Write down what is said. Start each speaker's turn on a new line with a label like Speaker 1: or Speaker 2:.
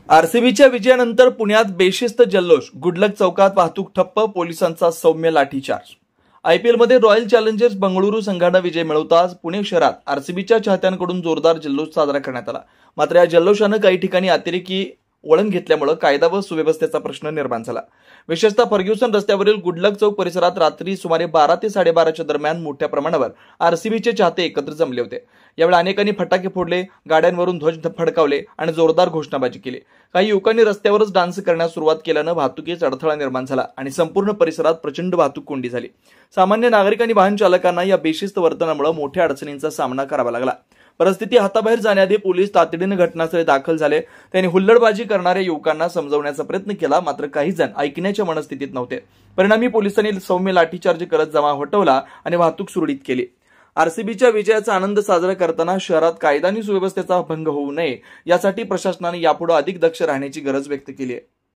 Speaker 1: आरसीबीच्या विजयानंतर पुण्यात बेशिस्त जल्लोष, गुडलक चौकात वाहतूक ठप्प, पोलिसांचा सौम्य लाठीचार्ज। आयपीएलमध्ये रॉयल चॅलेंजर्स बंगळुरू संघाने विजय मिळवताच पुणे शहरात आरसीबीच्या चाहत्यांकडून जोरदार जल्लोष साजरा करण्यात आला। मात्र या जल्लोषाने काही ठिकाणी अतिरेकी वळण घेतल्यामुळे कायदा व सुव्यवस्थेचा प्रश्न निर्माण झाला। विशेषतः फर्ग्युसन रस्त्यावरील गुडलक चौक परिसरात रात्री सुमारे 12 ते 12:30च्या दरम्यान मोठ्या प्रमाणावर आरसीबीचे चाहते एकत्र जमले होते। यावेळी अनेकांनी फटाके फोडले, गाड्यांवरून ध्वज फडकावले आणि जोरदार घोषणाबाजी केली। काही युवकांनी रस्त्यावरच डान्स करण्यास सुरुवात केल्याने वाहतुकीत अडथळा निर्माण झाला आणि संपूर्ण परिसरात प्रचंड वाहतूक कोंडी झाली। सामान्य नागरिक आणि वाहन चालकांना या बेशिस्त वर्तनामुळे मोठ्या अडचणींचा सामना करावा लागला। परिस्थिती हाताबाहेर जाण्याआधी पोलीस तातडीने घटनास्थळी दाखल झाले। त्यांनी हुल्लडबाजी करणाऱ्या युवकांना समजवण्याचा प्रयत्न केला, मात्र काही जण ऐकण्याच्या मनस्थितीत नव्हते। परिणामी पोलिसांनी सौम्य लाठीचार्ज करत जमाव हटवला आणि वाहतूक सुरळीत केली। आरसीबीच्या विजयाचा आनंद साजरा करताना शहरात कायदा आणि सुव्यवस्थेचा भंग होऊ नये यासाठी प्रशासनाने यापुढे अधिक दक्ष राहण्याची गरज व्यक्त केली आहे।